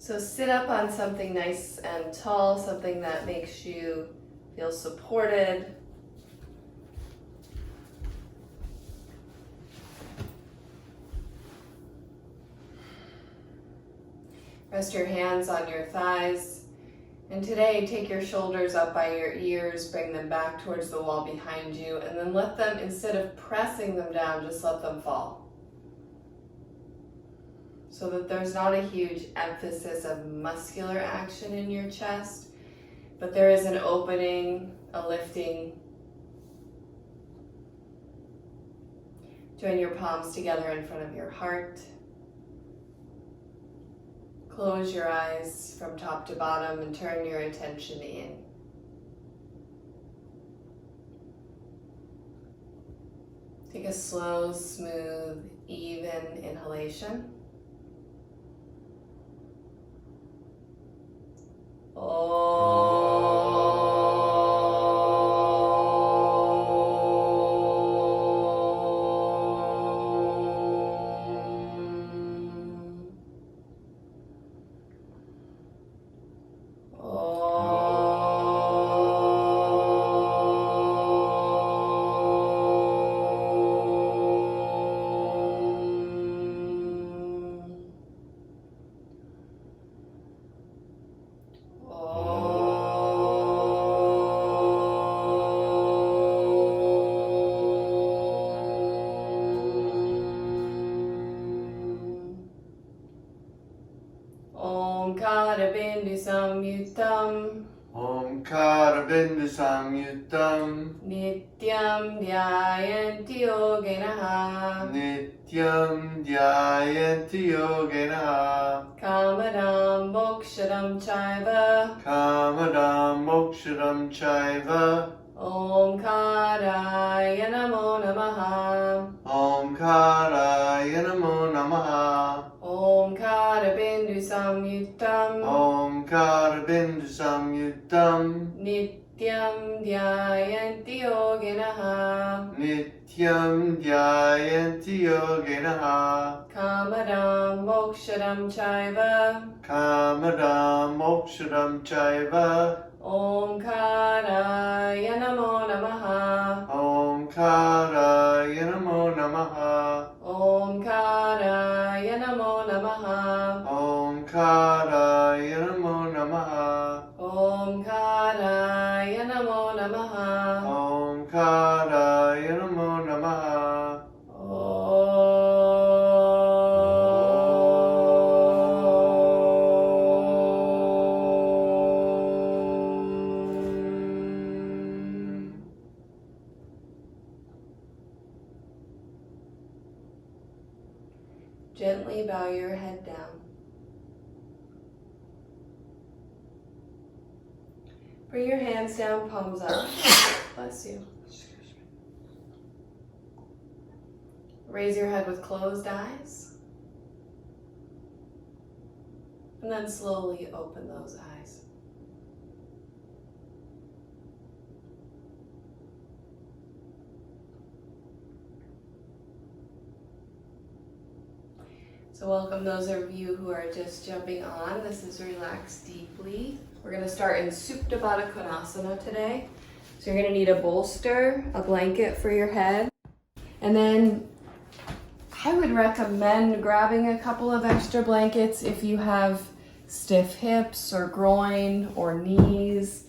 So sit up on something nice and tall, something that makes you feel supported. Rest your hands on your thighs. And today, take your shoulders up by your ears, bring them back towards the wall behind you, and then let them, instead of pressing them down, just let them fall. So that there's not a huge emphasis of muscular action in your chest, but there is an opening, a lifting. Join your palms together in front of your heart. Close your eyes from top to bottom and turn your attention in. Take a slow, smooth, even inhalation. Samyutam Omkara Bindu Samyutam Nityam Dhyayanti Yogenaha Nityam Dhyayanti Yogenaha Kamadam Moksharam Chaiva Kamadam Moksharam Chaiva Omkaraya Namo Namaha Omkaraya Namo Namaha Omkara Bindu Samyutam Omkara Bindu Samyutam Nityam Dhyayanti Yogenaha Nityam Dhyayanti Yogenaha Kamadam Moksharam Chaiva Kamadam Moksharam Chaiva Omkaraya Namo Namaha Omkaraya Namo Namaha Omkaraya Namo Namaha Omkaraya Namo Namaha Omkaraya Namo Namaha Omkaraya Namo Namaha Gently bow your head down. Bring your hands down, palms up. Bless you. Raise your head with closed eyes. And then slowly open those eyes. So welcome those of you who are just jumping on. This is Relax Deeply. We're going to start in Supta Baddha Konasana today. So you're going to need a bolster, a blanket for your head. And then I would recommend grabbing a couple of extra blankets if you have stiff hips or groin or knees,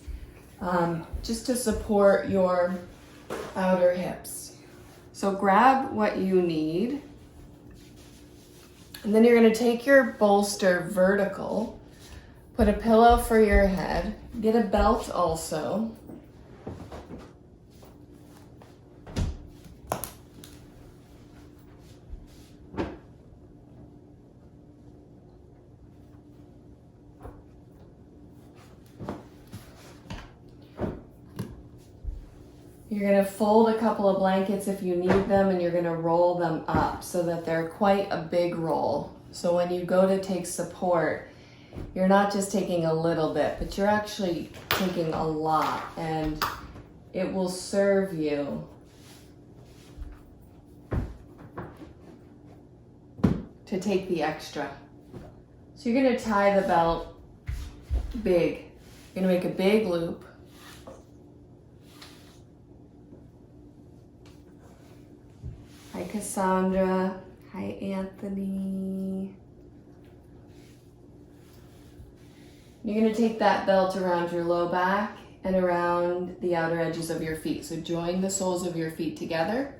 just to support your outer hips. So grab what you need. And then you're going to take your bolster vertical, put a pillow for your head, get a belt also. You're going to fold a couple of blankets if you need them, and you're going to roll them up so that they're quite a big roll. So when you go to take support, you're not just taking a little bit, but you're actually taking a lot, and it will serve you to take the extra. So you're gonna tie the belt big. You're gonna make a big loop. Hi Cassandra. Hi Anthony. You're gonna take that belt around your low back and around the outer edges of your feet. So join the soles of your feet together.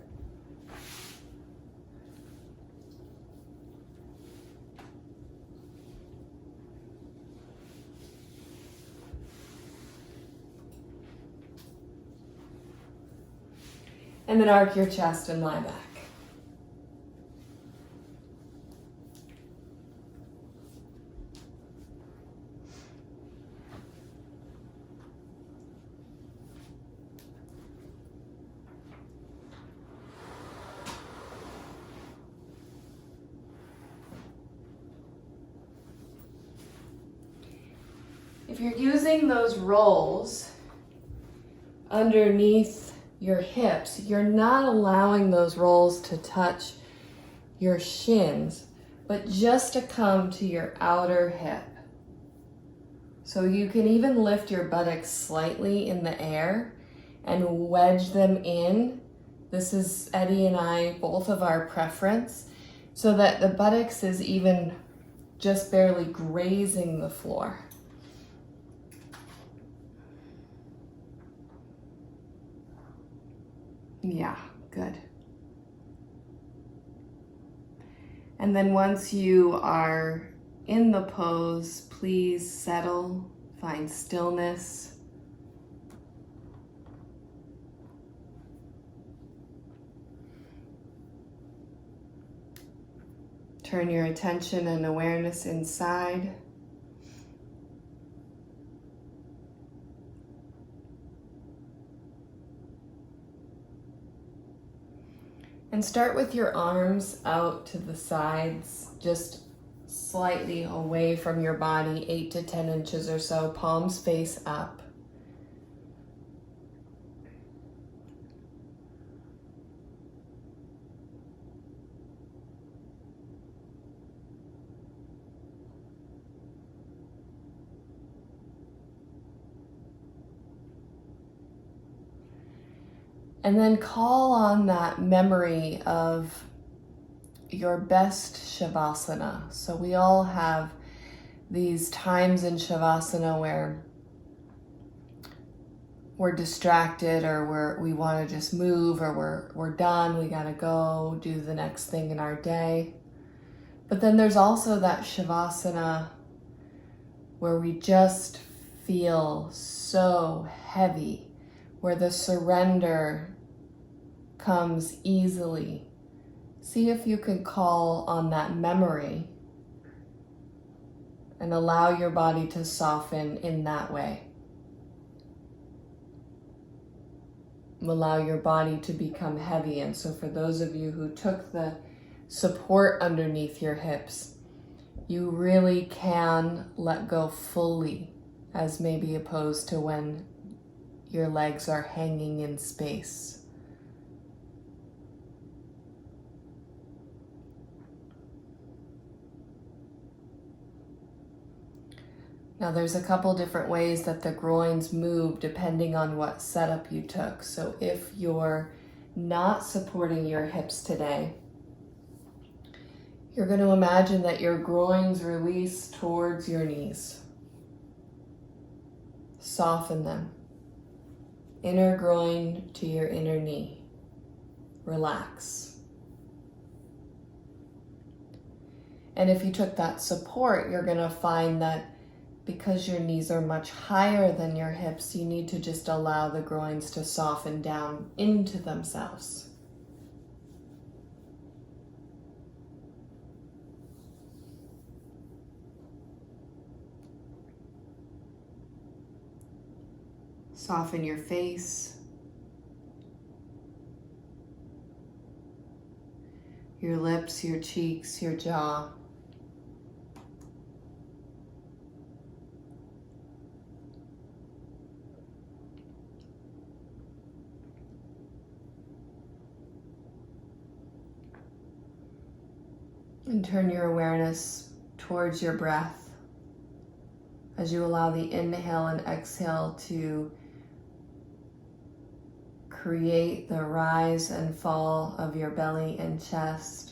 And then arc your chest and lie back. If you're using those rolls underneath your hips, you're not allowing those rolls to touch your shins, but just to come to your outer hip. So you can even lift your buttocks slightly in the air and wedge them in. This is Eddie and I, both of our preference, so that the buttocks is even just barely grazing the floor. Yeah, good. And then once you are in the pose, please settle, find stillness. Turn your attention and awareness inside. And start with your arms out to the sides, just slightly away from your body, 8 to 10 inches or so, palms face up. And then call on that memory of your best Shavasana. So we all have these times in Shavasana where we're distracted, or we want to just move, or we're done, we gotta go do the next thing in our day. But then there's also that Shavasana where we just feel so heavy, where the surrender comes easily. See if you can call on that memory and allow your body to soften in that way. Allow your body to become heavy. And so for those of you who took the support underneath your hips, you really can let go fully, as maybe opposed to when your legs are hanging in space. Now there's a couple different ways that the groins move depending on what setup you took. So if you're not supporting your hips today, you're going to imagine that your groins release towards your knees. Soften them. Inner groin to your inner knee. Relax. And if you took that support, you're going to find that because your knees are much higher than your hips, you need to just allow the groins to soften down into themselves. Soften your face, your lips, your cheeks, your jaw. And turn your awareness towards your breath as you allow the inhale and exhale to create the rise and fall of your belly and chest.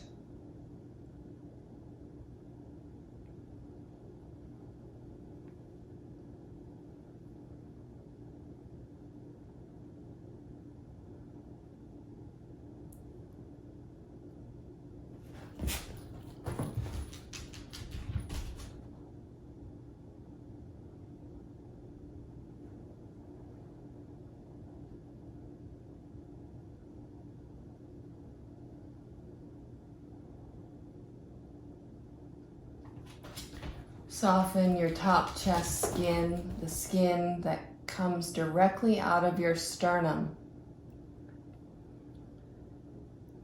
Soften your top chest skin, the skin that comes directly out of your sternum.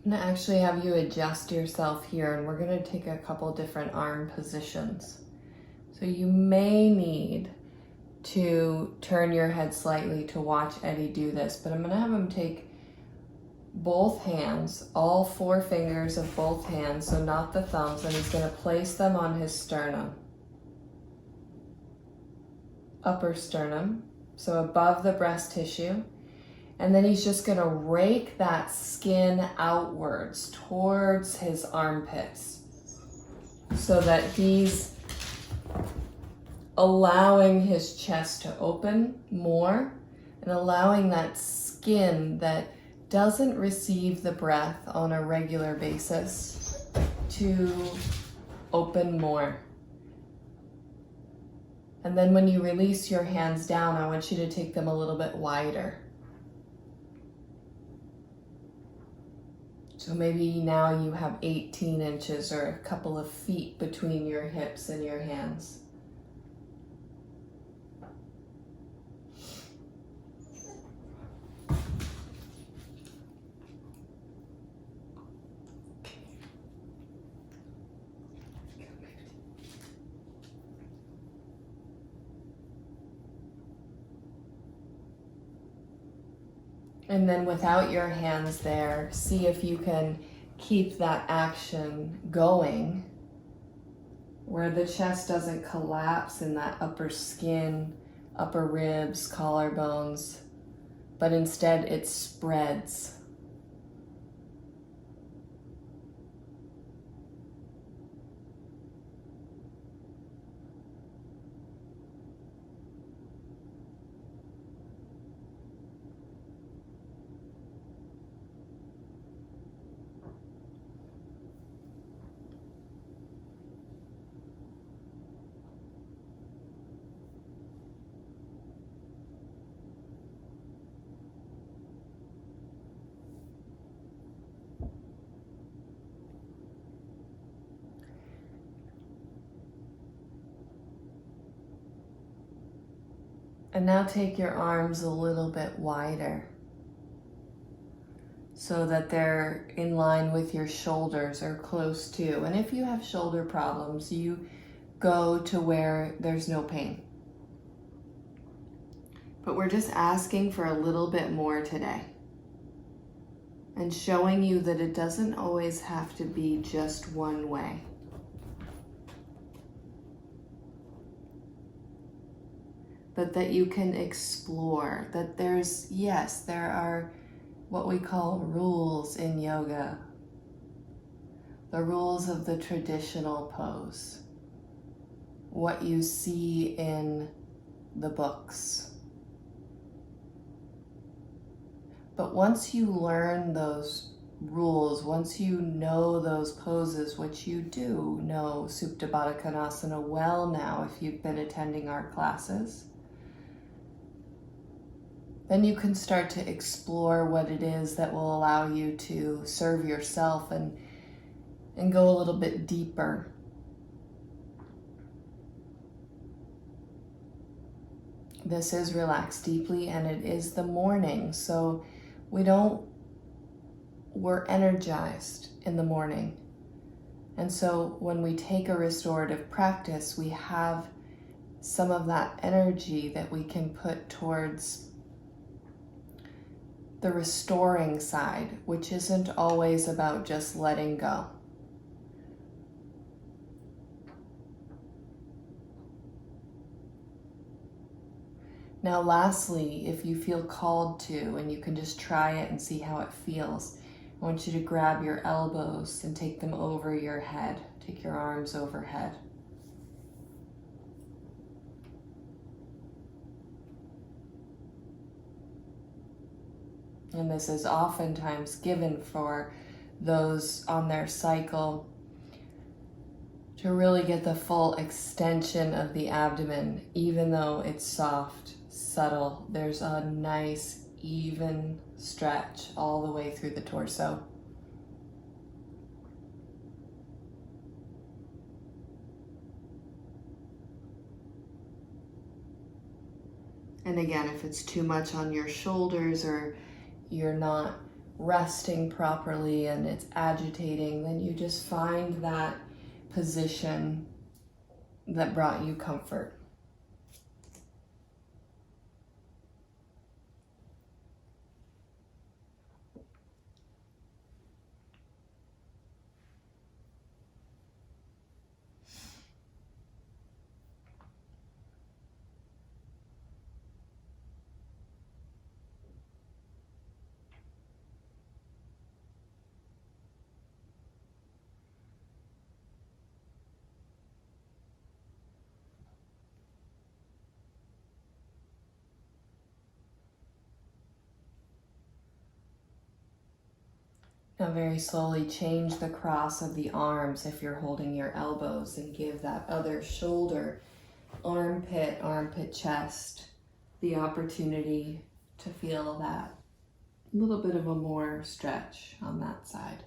I'm going to actually have you adjust yourself here, and we're going to take a couple different arm positions. So you may need to turn your head slightly to watch Eddie do this, but I'm going to have him take both hands, all 4 fingers of both hands, so not the thumbs, and he's going to place them on his sternum. Upper sternum, so above the breast tissue, and then he's just going to rake that skin outwards towards his armpits so that he's allowing his chest to open more and allowing that skin that doesn't receive the breath on a regular basis to open more. And then when you release your hands down, I want you to take them a little bit wider. So maybe now you have 18 inches or a couple of feet between your hips and your hands. And then without your hands there, see if you can keep that action going where the chest doesn't collapse in that upper skin, upper ribs, collarbones, but instead it spreads. And now take your arms a little bit wider so that they're in line with your shoulders or close to. And if you have shoulder problems, you go to where there's no pain. But we're just asking for a little bit more today and showing you that it doesn't always have to be just one way. But that you can explore, that there are what we call rules in yoga, the rules of the traditional pose, what you see in the books. But once you learn those rules, once you know those poses, which you do know Supta Baddha Konasana well now if you've been attending our classes, then you can start to explore what it is that will allow you to serve yourself and go a little bit deeper. This is Relax Deeply, and it is the morning, so we're energized in the morning. And so when we take a restorative practice, we have some of that energy that we can put towards the restoring side, which isn't always about just letting go. Now lastly, if you feel called to, and you can just try it and see how it feels, I want you to grab your elbows and take them over your head. Take your arms overhead. And this is oftentimes given for those on their cycle to really get the full extension of the abdomen, even though it's soft, subtle. There's a nice, even stretch all the way through the torso. And again, if it's too much on your shoulders or you're not resting properly and it's agitating, then you just find that position that brought you comfort. Now very slowly change the cross of the arms if you're holding your elbows, and give that other shoulder, armpit, chest, the opportunity to feel that little bit of a more stretch on that side.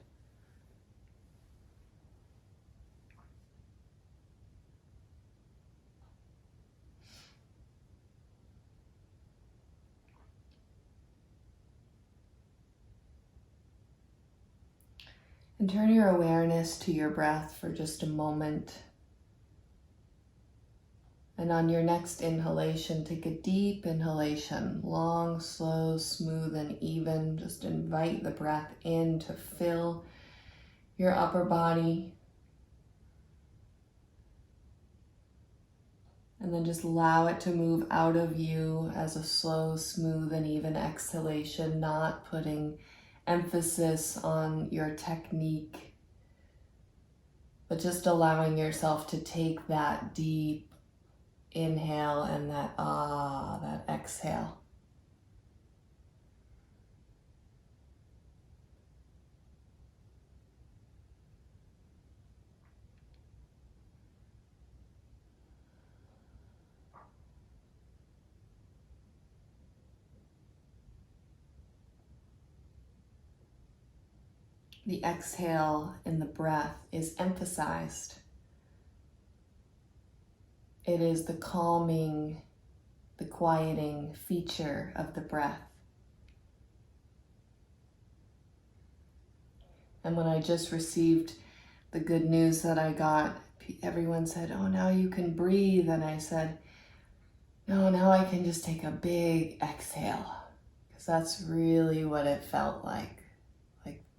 And turn your awareness to your breath for just a moment. And on your next inhalation, take a deep inhalation, long, slow, smooth, and even. Just invite the breath in to fill your upper body. And then just allow it to move out of you as a slow, smooth, and even exhalation, not putting emphasis on your technique, but just allowing yourself to take that deep inhale and that exhale. The exhale in the breath is emphasized. It is the calming, the quieting feature of the breath. And when I just received the good news that I got, everyone said, "Oh, now you can breathe." And I said, "No, now I can just take a big exhale." Because that's really what it felt like.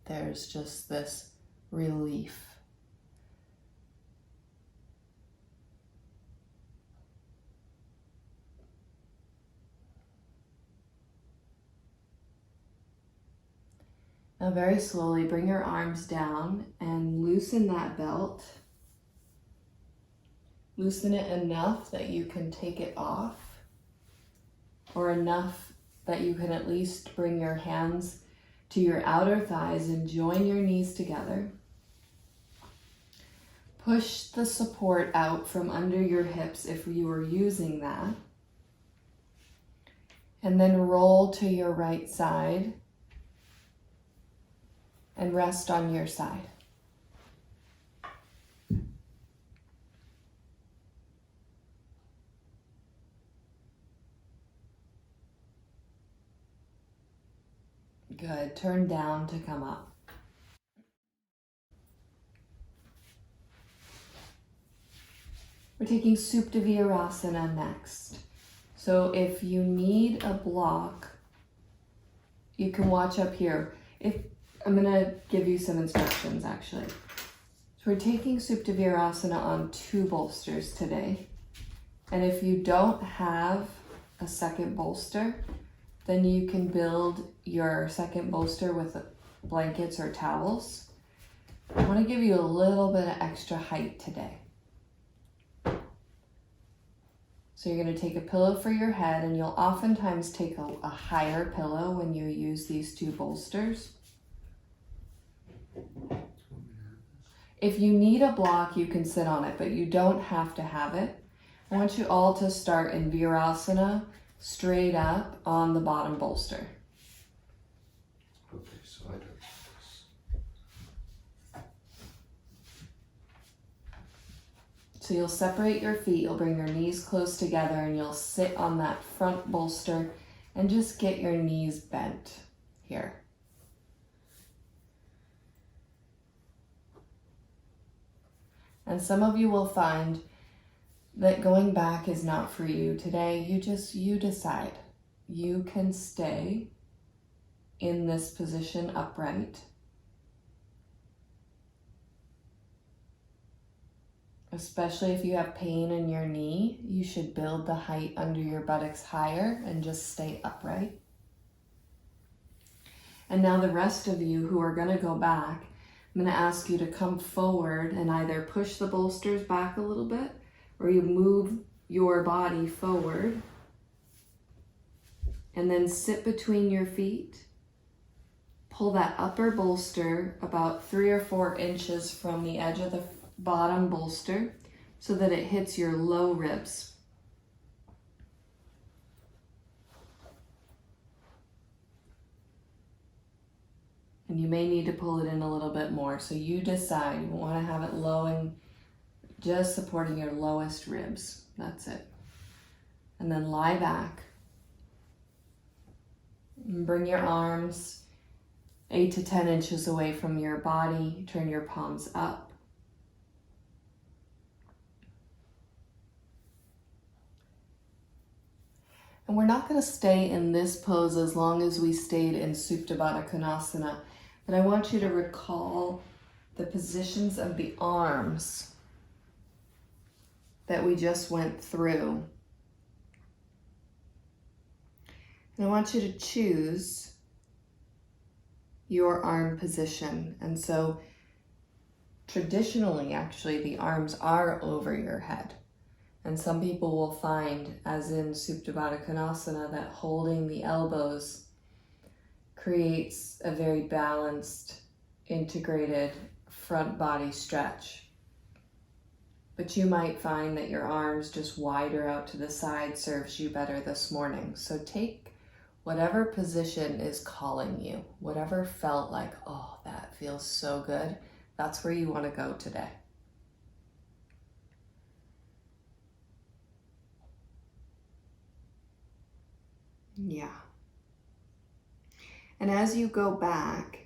There's just this relief. Now very slowly bring your arms down and loosen that belt. Loosen it enough that you can take it off, or enough that you can at least bring your hands to your outer thighs and join your knees together. Push the support out from under your hips if you are using that. And then roll to your right side and rest on your side. Good. Turn down to come up. We're taking Supta virasana next. So if you need a block, you can watch up here. I'm gonna give you some instructions actually. So we're taking Supta virasana on 2 bolsters today. And if you don't have a second bolster, then you can build your second bolster with blankets or towels. I want to give you a little bit of extra height today. So you're going to take a pillow for your head, and you'll oftentimes take a higher pillow when you use these two bolsters. If you need a block, you can sit on it, but you don't have to have it. I want you all to start in virasana, straight up on the bottom bolster. Okay, so I do this. So you'll separate your feet, you'll bring your knees close together, and you'll sit on that front bolster and just get your knees bent here. And some of you will find that going back is not for you today. You decide. You can stay in this position upright. Especially if you have pain in your knee, you should build the height under your buttocks higher and just stay upright. And now the rest of you who are going to go back, I'm going to ask you to come forward and either push the bolsters back a little bit, or you move your body forward and then sit between your feet. Pull that upper bolster about 3 or 4 inches from the edge of the bottom bolster so that it hits your low ribs. And you may need to pull it in a little bit more. So you decide. You want to have it low and just supporting your lowest ribs. That's it. And then lie back. And bring your arms 8 to 10 inches away from your body. Turn your palms up. And we're not going to stay in this pose as long as we stayed in Supta Konasana, but I want you to recall the positions of the arms that we just went through. And I want you to choose your arm position. And so traditionally, actually, the arms are over your head. And some people will find, as in Supta Konasana, that holding the elbows creates a very balanced, integrated front body stretch. But you might find that your arms just wider out to the side serves you better this morning. So take whatever position is calling you, whatever felt like, oh, that feels so good. That's where you want to go today. Yeah. And as you go back,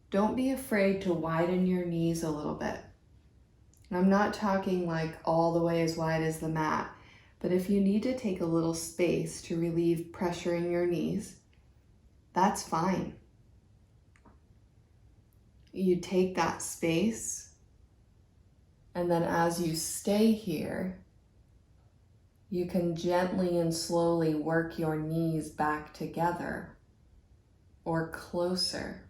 don't be afraid to widen your knees a little bit. And I'm not talking like all the way as wide as the mat, but if you need to take a little space to relieve pressure in your knees, that's fine. You take that space, and then as you stay here, you can gently and slowly work your knees back together or closer.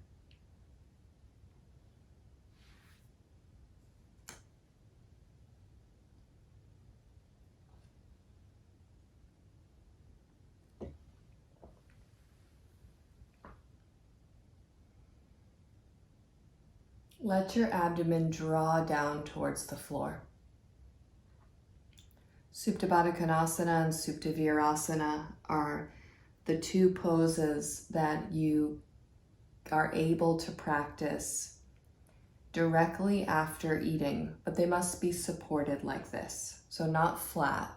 Let your abdomen draw down towards the floor. Supta Konasana and Supta Virasana are the two poses that you are able to practice directly after eating, but they must be supported like this, so not flat.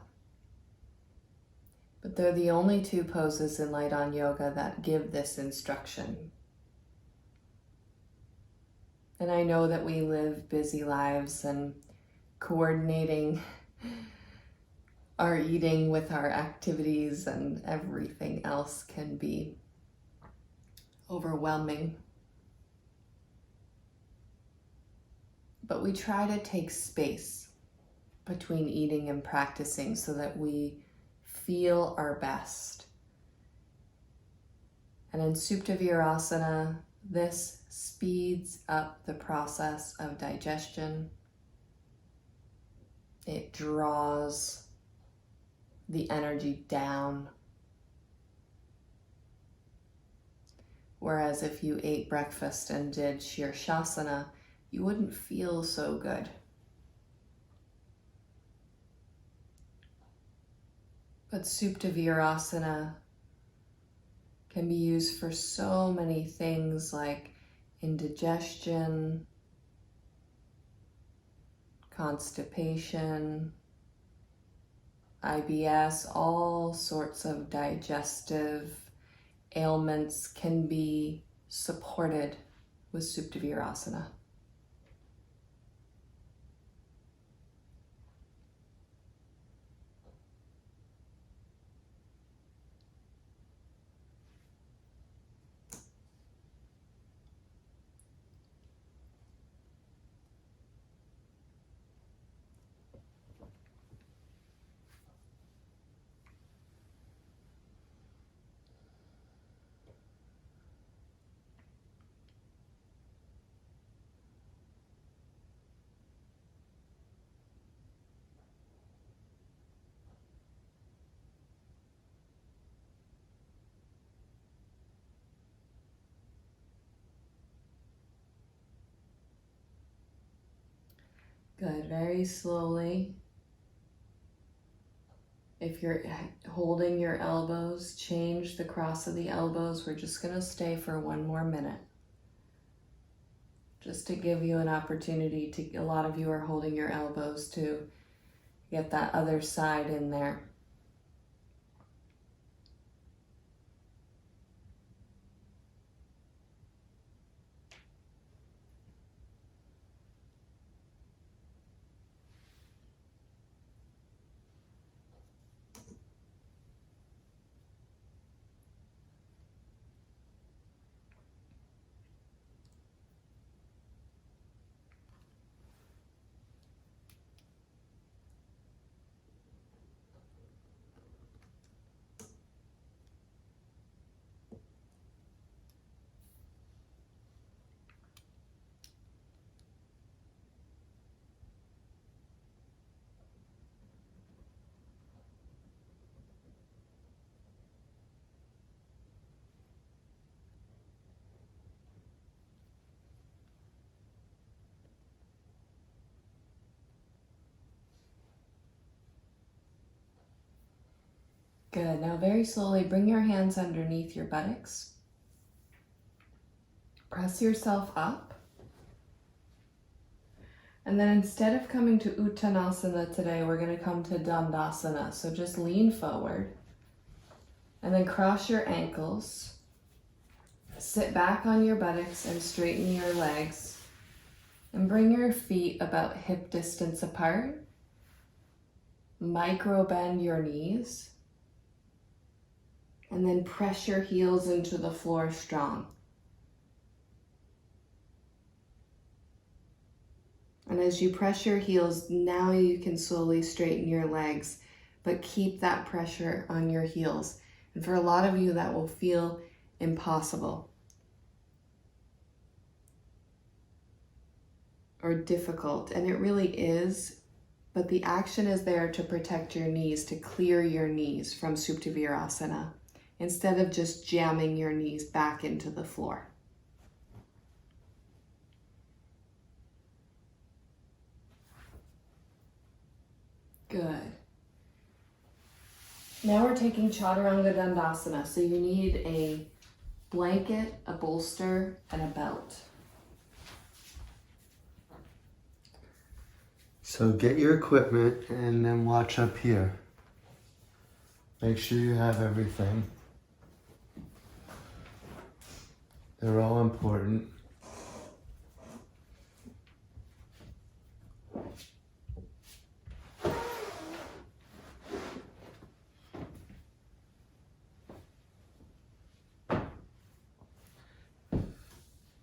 But they're the only two poses in Light On Yoga that give this instruction. And I know that we live busy lives, and coordinating our eating with our activities and everything else can be overwhelming. But we try to take space between eating and practicing so that we feel our best. And in Supta virasana, this speeds up the process of digestion. It draws the energy down. Whereas if you ate breakfast and did shirshasana, you wouldn't feel so good. But Supta virasana can be used for so many things like indigestion, constipation, IBS, all sorts of digestive ailments can be supported with Supta virasana. Good, very slowly. If you're holding your elbows, change the cross of the elbows. We're just gonna stay for one more minute. Just to give you an opportunity to, a lot of you are holding your elbows to get that other side in there. Good, now very slowly bring your hands underneath your buttocks. Press yourself up. And then instead of coming to Uttanasana today, we're gonna come to Dandasana. So just lean forward and then cross your ankles. Sit back on your buttocks and straighten your legs. And bring your feet about hip distance apart. Micro bend your knees. And then press your heels into the floor strong. And as you press your heels, now you can slowly straighten your legs, but keep that pressure on your heels. And for a lot of you, that will feel impossible or difficult, and it really is, but the action is there to protect your knees, to clear your knees from Supta virasana, instead of just jamming your knees back into the floor. Good. Now we're taking Chaturanga dandasana. So you need a blanket, a bolster, and a belt. So get your equipment and then watch up here. Make sure you have everything. They're all important.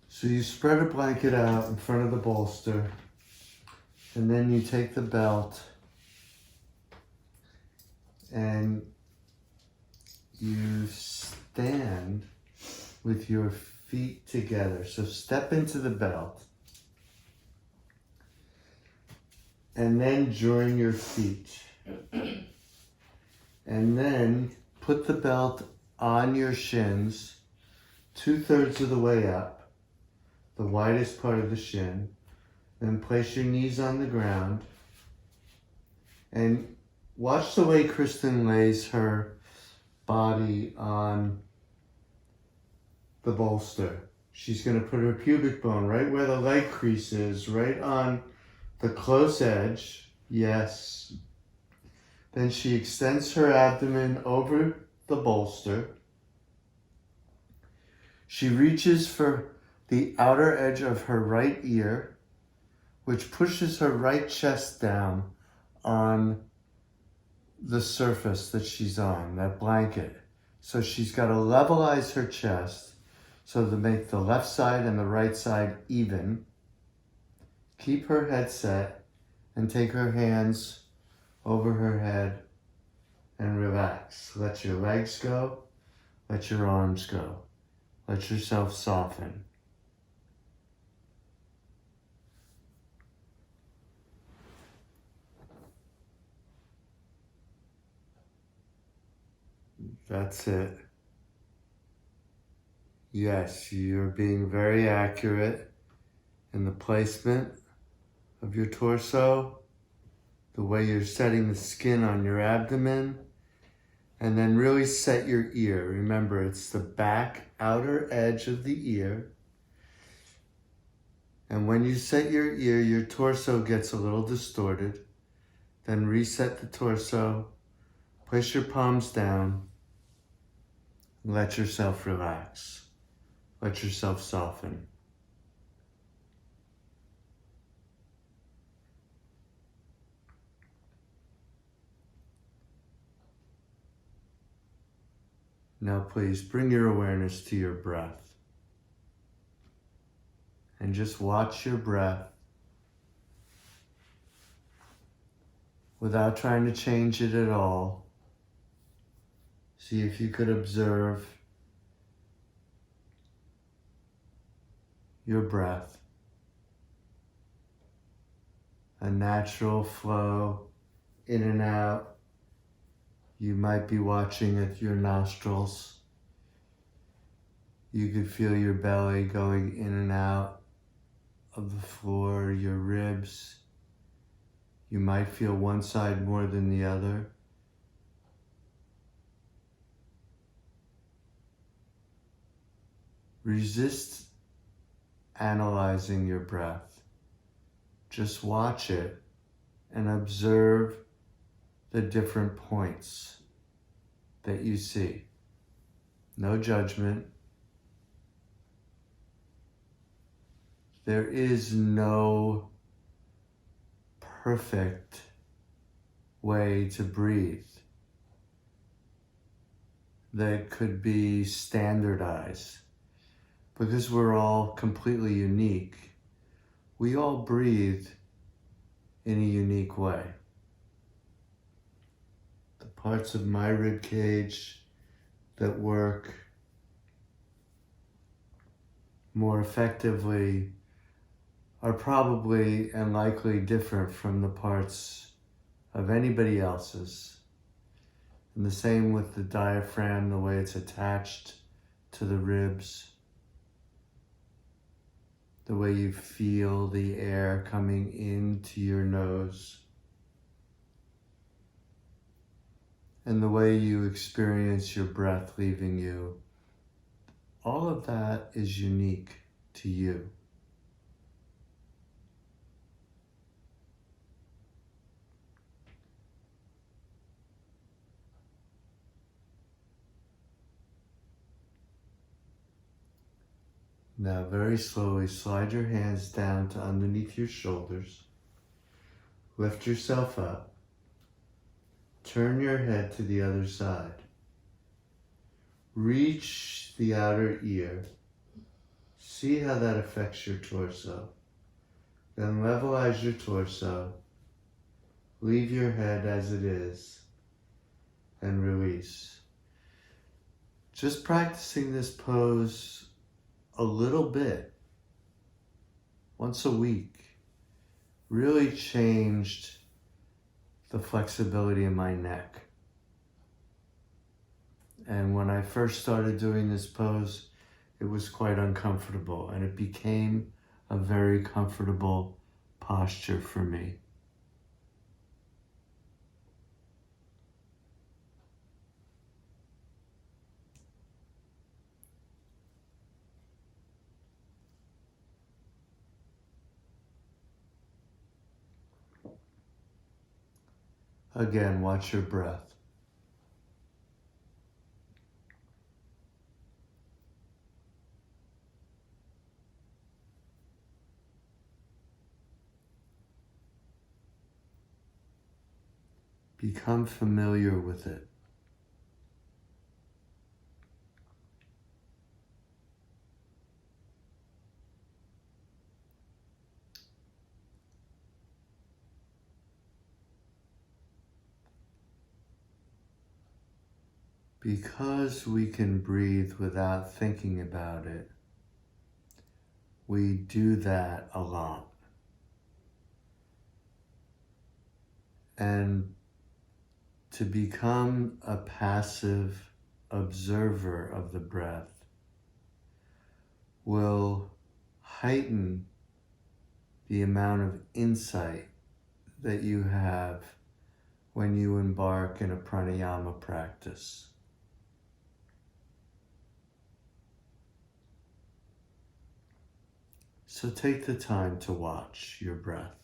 So you spread a blanket out in front of the bolster, and then you take the belt and you stand with your feet together. So step into the belt. And then join your feet. And then put the belt on your shins, 2/3 of the way up, the widest part of the shin. Then place your knees on the ground. And watch the way Kristin lays her body on the bolster. She's going to put her pubic bone right where the leg crease is, right on the close edge. Yes. Then she extends her abdomen over the bolster. She reaches for the outer edge of her right ear, which pushes her right chest down on the surface that she's on, that blanket. So she's got to levelize her chest so to make the left side and the right side even. Keep her head set and take her hands over her head and relax. Let your legs go. Let your arms go. Let yourself soften. That's it. Yes, you're being very accurate in the placement of your torso, the way you're setting the skin on your abdomen, and then really set your ear. Remember, it's the back outer edge of the ear. And when you set your ear, your torso gets a little distorted. Then reset the torso, place your palms down, and let yourself relax. Let yourself soften. Now please bring your awareness to your breath. And just watch your breath without trying to change it at all. See if you could observe your breath. A natural flow in and out. You might be watching at your nostrils. You could feel your belly going in and out of the floor, your ribs. You might feel one side more than the other. Resist analyzing your breath. Just watch it and observe the different points that you see. No judgment. There is no perfect way to breathe that could be standardized. Because we're all completely unique, we all breathe in a unique way. The parts of my rib cage that work more effectively are probably and likely different from the parts of anybody else's. And the same with the diaphragm, the way it's attached to the ribs, the way you feel the air coming into your nose, and the way you experience your breath leaving you. All of that is unique to you. Now very slowly slide your hands down to underneath your shoulders. Lift yourself up. Turn your head to the other side. Reach the outer ear. See how that affects your torso. Then levelize your torso. Leave your head as it is and release. just practicing this pose a little bit, once a week, really changed the flexibility in my neck. And when I first started doing this pose, it was quite uncomfortable, and it became a very comfortable posture for me. Again, watch your breath. Become familiar with it. Because we can breathe without thinking about it, we do that a lot. And to become a passive observer of the breath will heighten the amount of insight that you have when you embark in a pranayama practice. So take the time to watch your breath.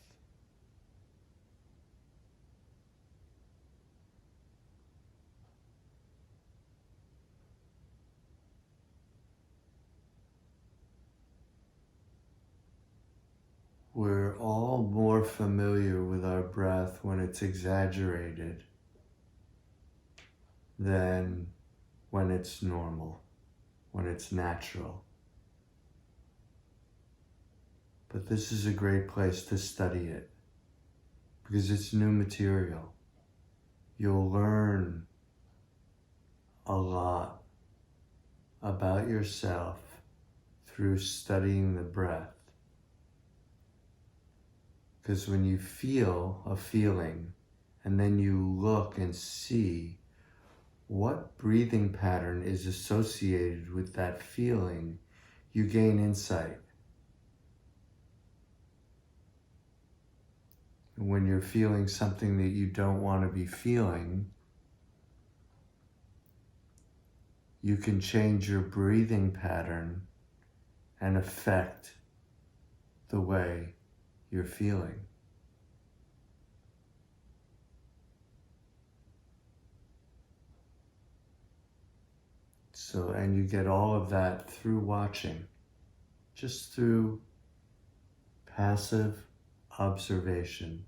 We're all more familiar with our breath when it's exaggerated than when it's normal, when it's natural. But this is a great place to study it because it's new material. You'll learn a lot about yourself through studying the breath. Because when you feel a feeling and then you look and see what breathing pattern is associated with that feeling, you gain insight. When you're feeling something that you don't want to be feeling, you can change your breathing pattern and affect the way you're feeling. So, and you get all of that through watching, just through passive observation,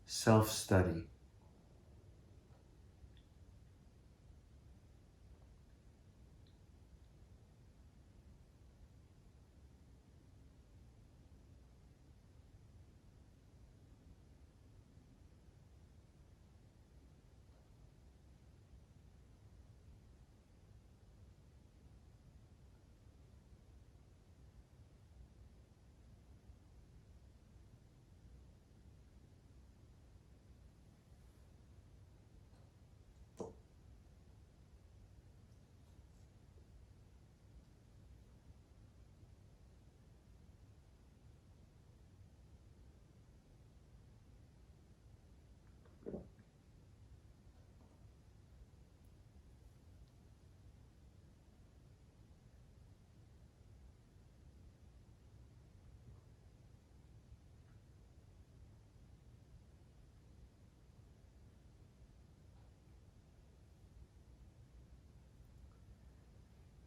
self-study.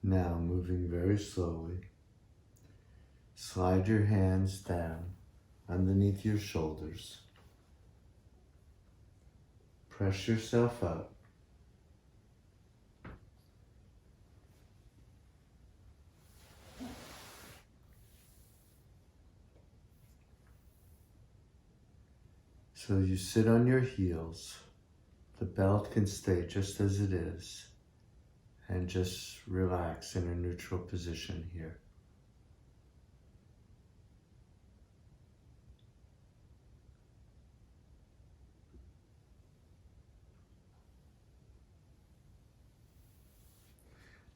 Now, moving very slowly, slide your hands down underneath your shoulders. Press yourself up. So you sit on your heels. The belt can stay just as it is. and just relax in a neutral position here.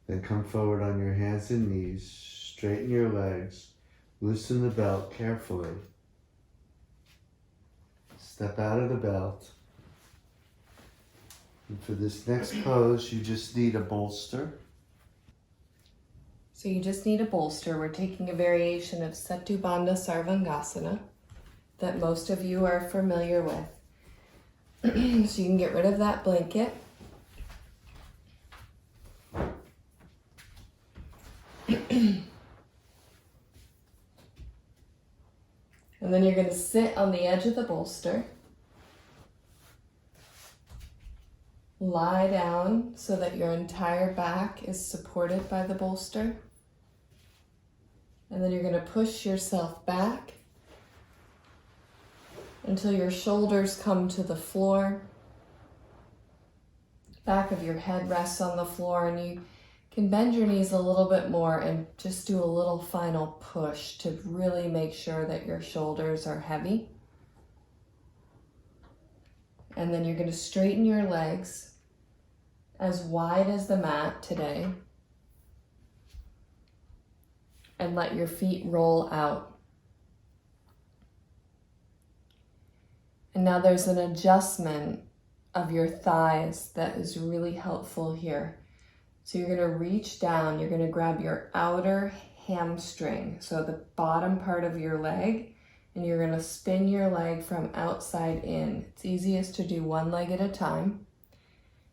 Then come forward on your hands and knees, straighten your legs, loosen the belt carefully. Step out of the belt. And for this next pose, you just need a bolster. So you just need a bolster. We're taking a variation of Setu, bandha, sarvangasana that most of you are familiar with. So you can get rid of that blanket. And then you're going to sit on the edge of the bolster. Lie down so that your entire back is supported by the bolster. And then you're going to push yourself back until your shoulders come to the floor. Back of your head rests on the floor, and you can bend your knees a little bit more and just do a little final push to really make sure that your shoulders are heavy. And then you're going to straighten your legs as wide as the mat today. And let your feet roll out. And now there's an adjustment of your thighs that is really helpful here. So you're going to reach down, you're going to grab your outer hamstring, so the bottom part of your leg, and you're going to spin your leg from outside in. It's easiest to do one leg at a time.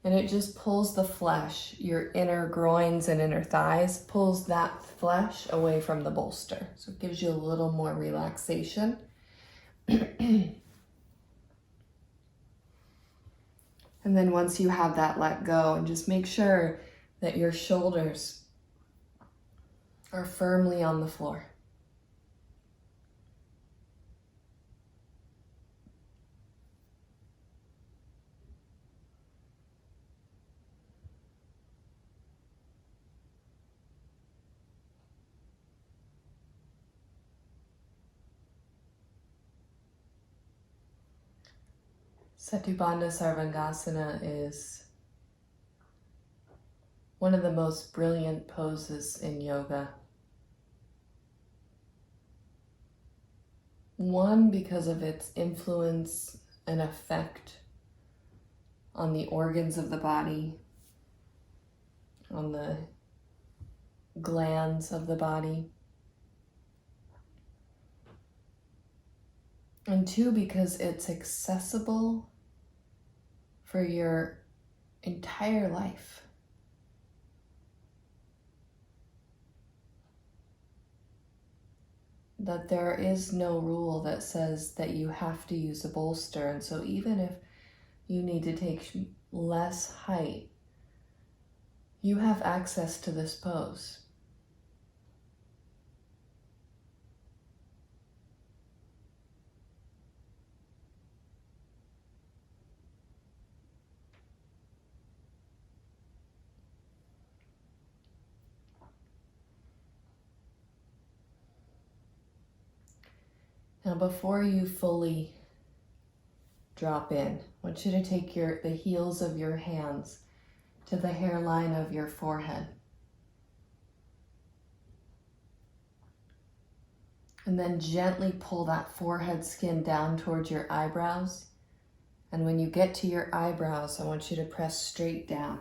And it just pulls the flesh, your inner groins and inner thighs, pulls that flesh away from the bolster. So it gives you a little more relaxation. And then once you have that let go, and just make sure that your shoulders are firmly on the floor. Setu bandha sarvangasana is one of the most brilliant poses in yoga. One, because of its influence and effect on the organs of the body, on the glands of the body. And two, because it's accessible for your entire life. That there is no rule that says that you have to use a bolster. And so even if you need to take less height, you have access to this pose. Now, before you fully drop in, I want you to take the heels of your hands to the hairline of your forehead. And then gently pull that forehead skin down towards your eyebrows. And when you get to your eyebrows, I want you to press straight down.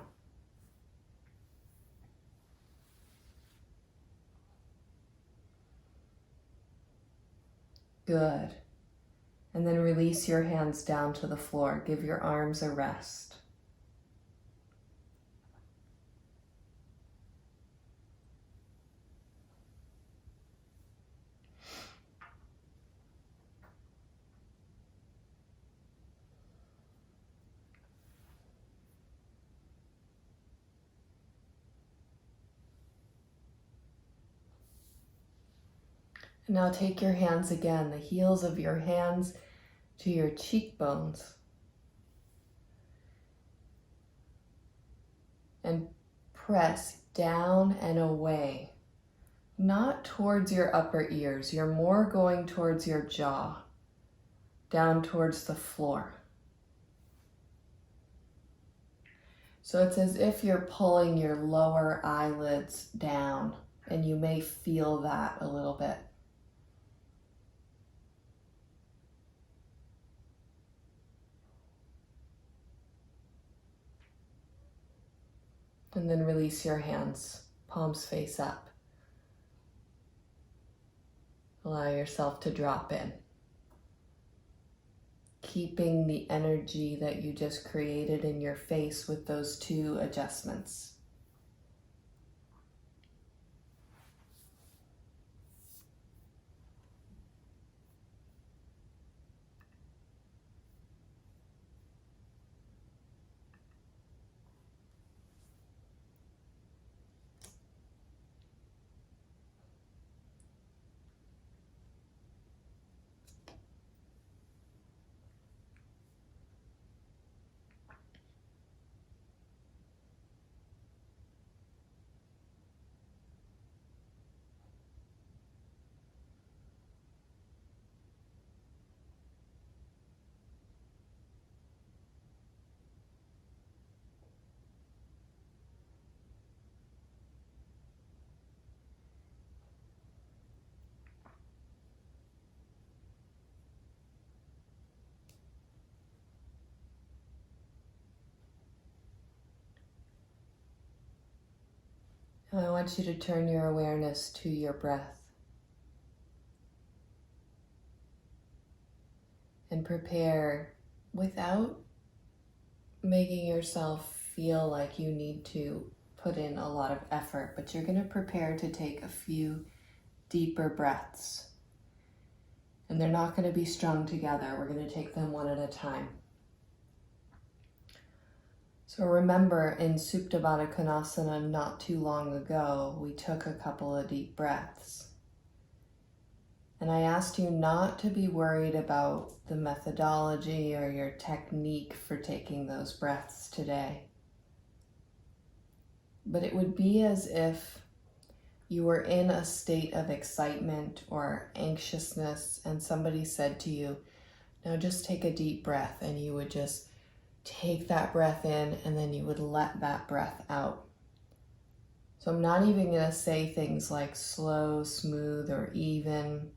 Good. And then release your hands down to the floor. Give your arms a rest. And now take your hands again, the heels of your hands to your cheekbones. And press down and away, not towards your upper ears. You're more going towards your jaw, down towards the floor. So it's as if you're pulling your lower eyelids down, and you may feel that a little bit. And then release your hands, palms face up. Allow yourself to drop in, keeping the energy that you just created in your face with those 2 adjustments. Now I want you to turn your awareness to your breath and prepare without making yourself feel like you need to put in a lot of effort, but you're going to prepare to take a few deeper breaths. And they're not going to be strung together. We're going to take them one at a time. So remember, in Supta konasana not too long ago, we took a couple of deep breaths. And I asked you not to be worried about the methodology or your technique for taking those breaths today. But it would be as if you were in a state of excitement or anxiousness and somebody said to you, now just take a deep breath, and you would just take that breath in and then you would let that breath out. So I'm not even going to say things like slow, smooth, or even.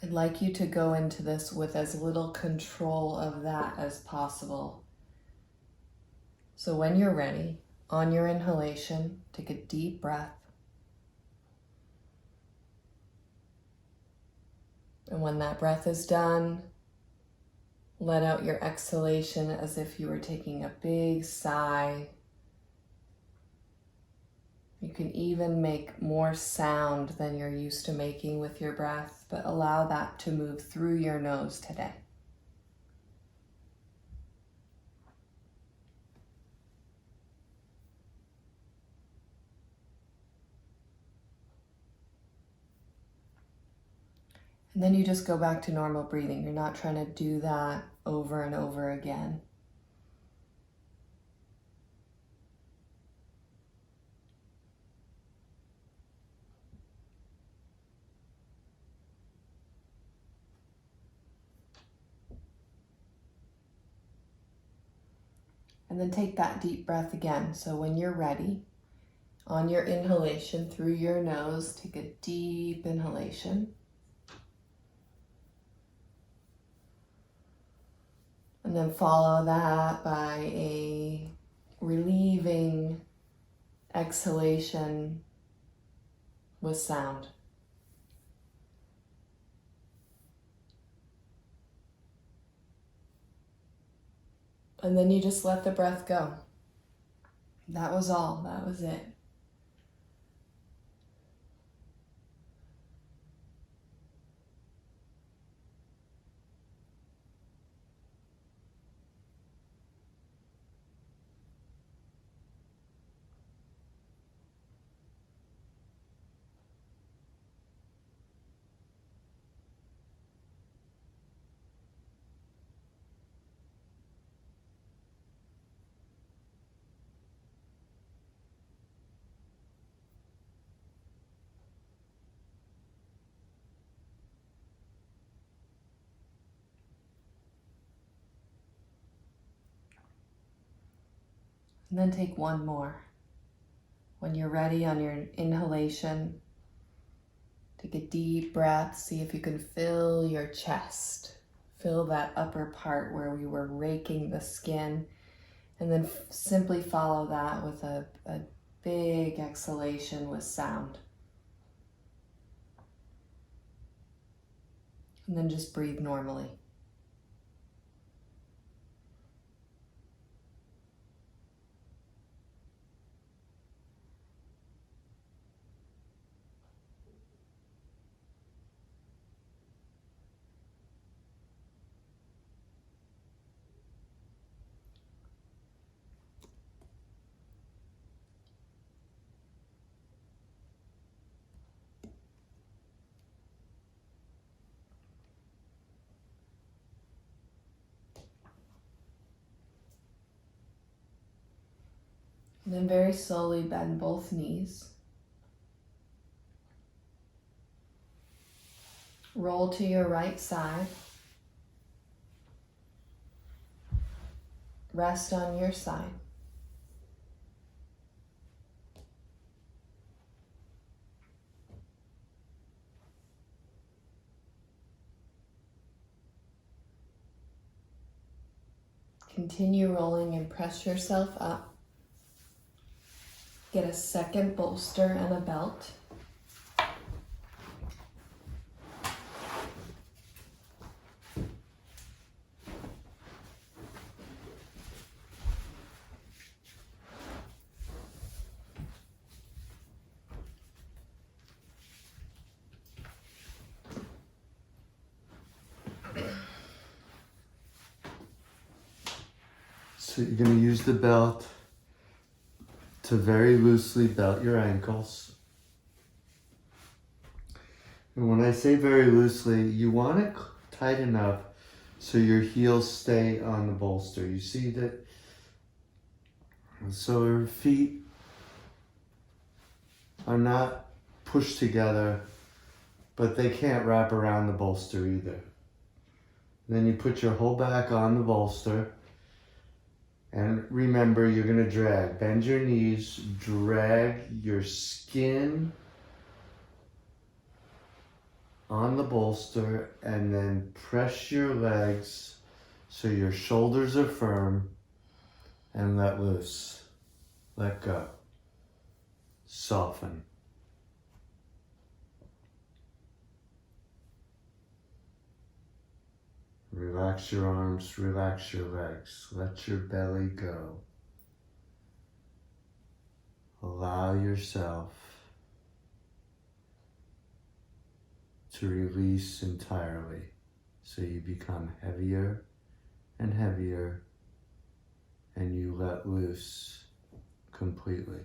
I'd like you to go into this with as little control of that as possible. So when you're ready, on your inhalation, take a deep breath. And when that breath is done, let out your exhalation as if you were taking a big sigh. You can even make more sound than you're used to making with your breath, but allow that to move through your nose today. And then you just go back to normal breathing. You're not trying to do that over and over again. And then take that deep breath again. So when you're ready, on your inhalation through your nose, take a deep inhalation. And then follow that by a relieving exhalation with sound. And then you just let the breath go. That was all. That was it. And then take one more. When you're ready on your inhalation, take a deep breath. See if you can fill your chest. Fill that upper part where we were raking the skin. And then simply follow that with a big exhalation with sound. And then just breathe normally. And then very slowly bend both knees. Roll to your right side. Rest on your side. Continue rolling and press yourself up. Get a second bolster and a belt. So you're going to use the belt to very loosely belt your ankles. And when I say very loosely, you want it tight enough so your heels stay on the bolster. You see that? So your feet are not pushed together, but they can't wrap around the bolster either. Then you put your whole back on the bolster. And remember, you're going to drag. Bend your knees, drag your skin on the bolster, and then press your legs so your shoulders are firm, and let loose. Let go. Soften. Relax your arms, relax your legs. Let your belly go. Allow yourself to release entirely so you become heavier and heavier and you let loose completely.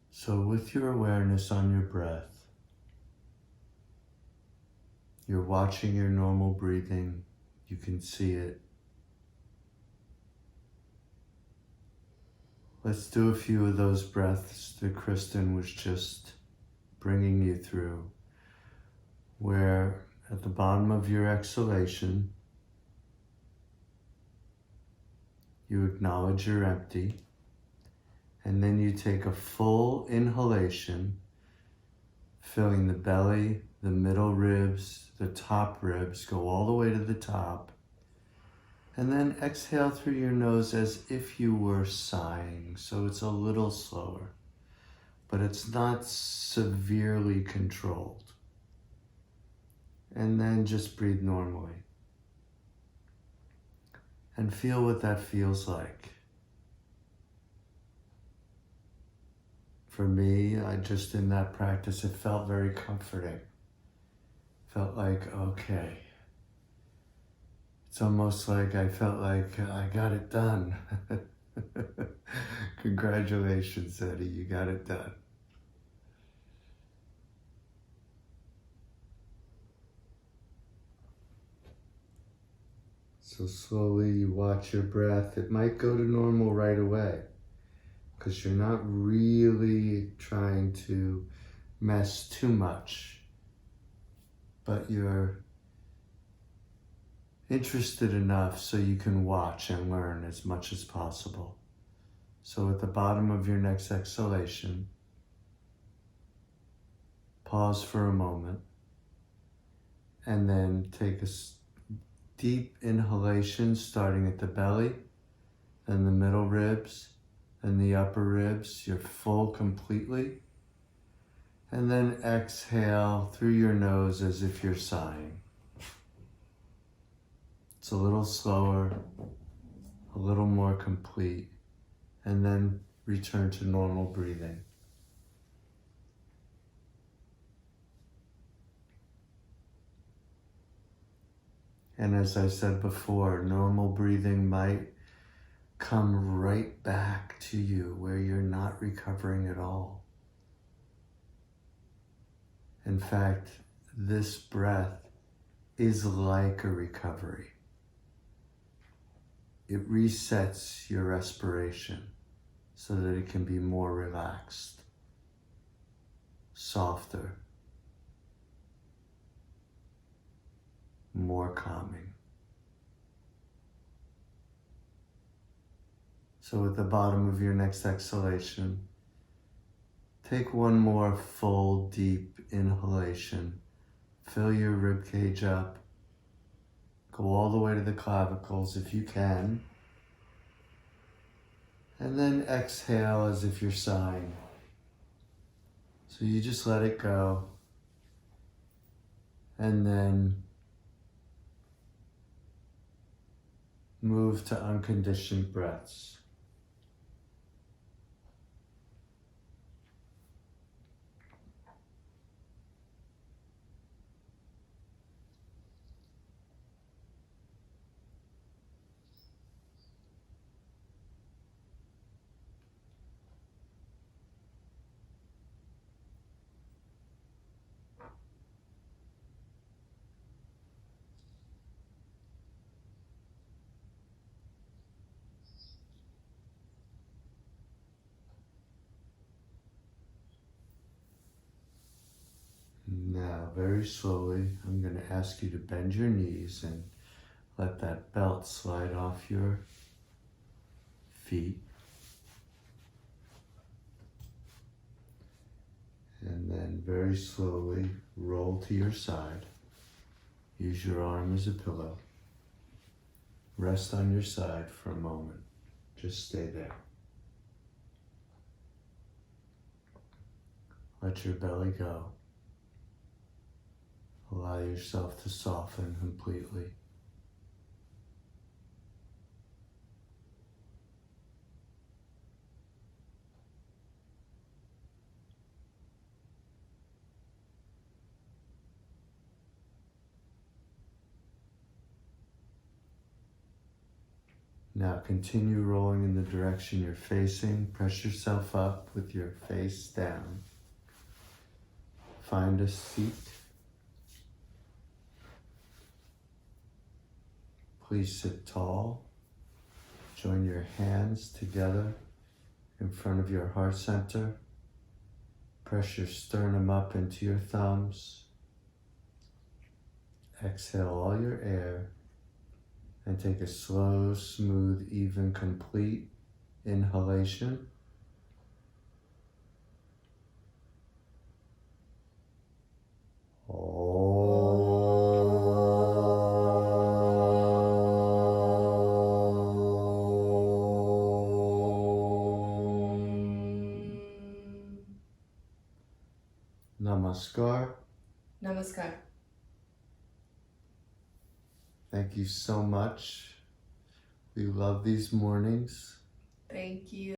So with your awareness on your breath, you're watching your normal breathing. You can see it. Let's do a few of those breaths that Kristin was just bringing you through, where at the bottom of your exhalation, you acknowledge you're empty, and then you take a full inhalation, filling the belly, the middle ribs, the top ribs, go all the way to the top, and then exhale through your nose as if you were sighing. So it's a little slower, but it's not severely controlled. And then just breathe normally. and feel what that feels like. For me, in that practice, it felt very comforting. Felt like, okay. It's almost like I felt like I got it done. Congratulations, Eddie, you got it done. So slowly you watch your breath. It might go to normal right away because you're not really trying to mess too much, but you're interested enough so you can watch and learn as much as possible. So at the bottom of your next exhalation, pause for a moment and then take a deep inhalation starting at the belly, then the middle ribs, and the upper ribs. You're full completely. And then exhale through your nose as if you're sighing. It's a little slower, a little more complete, and then return to normal breathing. And as I said before, normal breathing might come right back to you where you're not recovering at all. In fact, this breath is like a recovery. It resets your respiration so that it can be more relaxed, softer, more calming. So at the bottom of your next exhalation, take one more full, deep inhalation. Fill your rib cage up. Go all the way to the clavicles if you can. And then exhale as if you're sighing. So you just let it go. And then move to unconditioned breaths. Now, very slowly, I'm going to ask you to bend your knees and let that belt slide off your feet. And then very slowly roll to your side. Use your arm as a pillow. Rest on your side for a moment. Just stay there. Let your belly go. Allow yourself to soften completely. Now continue rolling in the direction you're facing. Press yourself up with your face down. Find a seat. Please sit tall. Join your hands together in front of your heart center. Press your sternum up into your thumbs. Exhale all your air and take a slow, smooth, even, complete inhalation. Namaskar. Namaskar. Thank you so much. You love these mornings. Thank you.